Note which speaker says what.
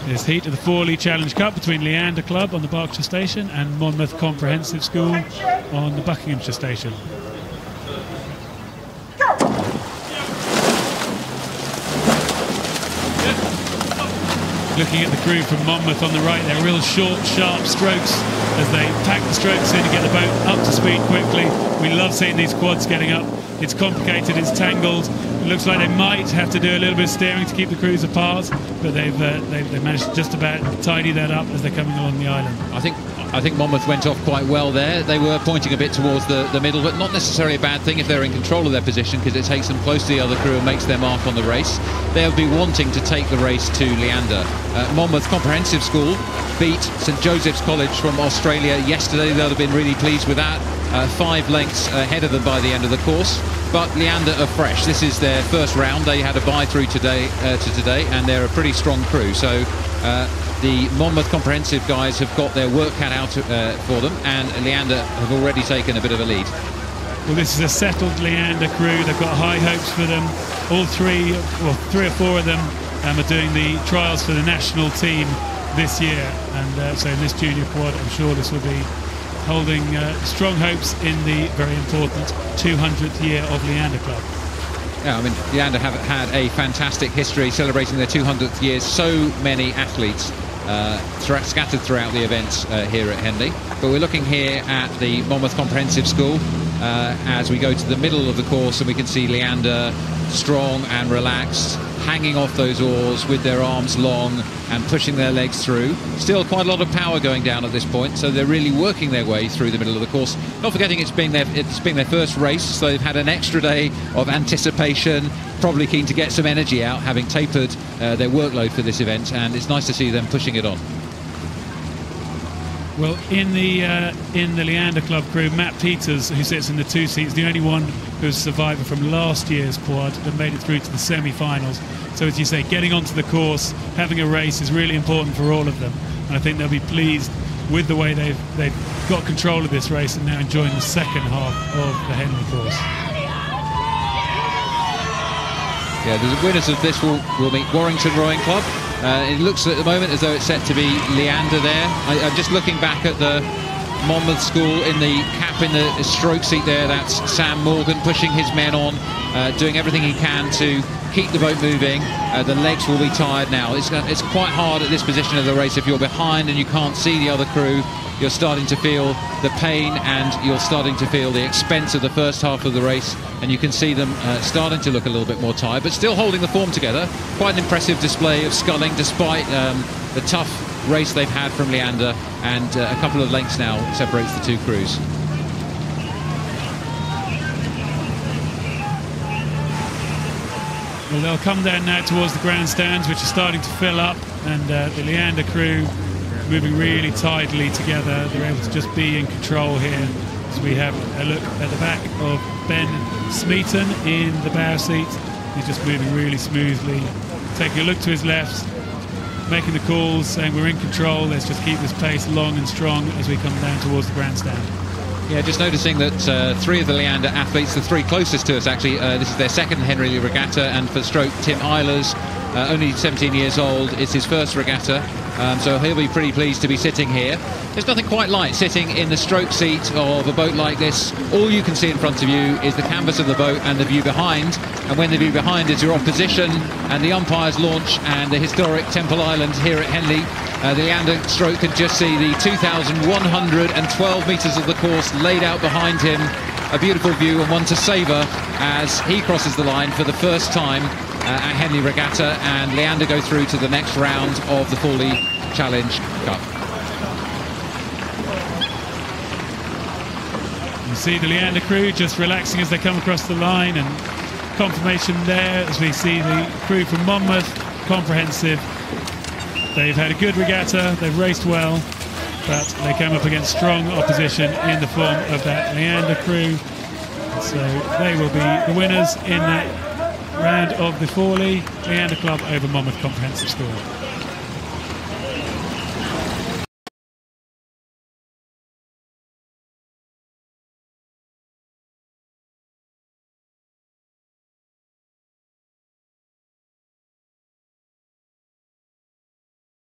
Speaker 1: This heat of the Fawley Challenge Cup between Leander Club on the Berkshire Station and Monmouth Comprehensive School on the Buckinghamshire Station. Looking at the crew from Monmouth on the right, they're real short, sharp strokes as they pack the strokes in to get the boat up to speed quickly. We love seeing these quads getting up. It's complicated, it's tangled. It looks like they might have to do a little bit of steering to keep the crews apart, but they've managed to just about tidy that up as they're coming along the island.
Speaker 2: I think Monmouth went off quite well there. They were pointing a bit towards the middle, but not necessarily a bad thing if they're in control of their position, because it takes them close to the other crew and makes their mark on the race. They'll be wanting to take the race to Leander. Monmouth Comprehensive School beat St Joseph's College from Australia yesterday. They'll have been really pleased with that. 5 lengths ahead of them by the end of the course. But Leander are fresh. This is their first round. They had a bye through today, and they're a pretty strong crew. So the Monmouth Comprehensive guys have got their work cut out for them, and Leander have already taken a bit of a lead.
Speaker 1: Well, this is a settled Leander crew. They've got high hopes for them. All three or four of them are doing the trials for the national team this year, and so in this junior quad, I'm sure this will be holding strong hopes in the very important 200th year of Leander Club.
Speaker 2: Yeah, I mean, Leander have had a fantastic history celebrating their 200th year. So many athletes scattered throughout the events here at Henley. But we're looking here at the Monmouth Comprehensive School as we go to the middle of the course, and we can see Leander strong and relaxed, hanging off those oars with their arms long and pushing their legs through. Still quite a lot of power going down at this point, so they're really working their way through the middle of the course. Not forgetting it's been their first race, so they've had an extra day of anticipation, probably keen to get some energy out, having tapered their workload for this event, and it's nice to see them pushing it on.
Speaker 1: Well, in the Leander Club crew, Matt Peters, who sits in the 2 seats, the only one who's a survivor from last year's quad that made it through to the semi-finals. So as you say, getting onto the course, having a race is really important for all of them, and I think they'll be pleased with the way they've got control of this race and now enjoying the second half of the Henley course.
Speaker 2: Yeah, the winners of this will meet Warrington Rowing Club. It looks at the moment as though it's set to be Leander there. I'm just looking back at the Monmouth School in the cap in the stroke seat there. That's Sam Morgan pushing his men on, doing everything he can to keep the boat moving. The legs will be tired now. It's quite hard at this position of the race. If you're behind and you can't see the other crew, you're starting to feel the pain and you're starting to feel the expense of the first half of the race, and you can see them starting to look a little bit more tired, but still holding the form together. Quite an impressive display of sculling despite the tough race they've had from Leander, and a couple of lengths now separates the two crews.
Speaker 1: Well, they'll come down now towards the grandstands, which are starting to fill up, and the Leander crew moving really tidily together. They're able to just be in control here as we have a look at the back of Ben Smeaton in the bow seat. He's just moving really smoothly, taking a look to his left, making the calls, saying we're in control, let's just keep this pace long and strong as we come down towards the grandstand.
Speaker 2: Yeah, just noticing that 3 of the Leander athletes, the 3 closest to us actually, this is their second Henley Regatta, and for stroke, Tim Eilers, only 17 years old, it's his first regatta, so he'll be pretty pleased to be sitting here. There's nothing quite like sitting in the stroke seat of a boat like this. All you can see in front of you is the canvas of the boat and the view behind, and when the view behind is your opposition and the umpire's launch and the historic Temple Island here at Henley, the Leander stroke can just see the 2,112 metres of the course laid out behind him. A beautiful view, and one to savour as he crosses the line for the first time at Henley Regatta, and Leander go through to the next round of the Fawley Challenge Cup.
Speaker 1: You see the Leander crew just relaxing as they come across the line, and confirmation there as we see the crew from Monmouth Comprehensive. They've had a good regatta, they've raced well, but they came up against strong opposition in the form of that Leander crew. So they will be the winners in that round of the Fawley Leander Club over Monmouth Comprehensive School.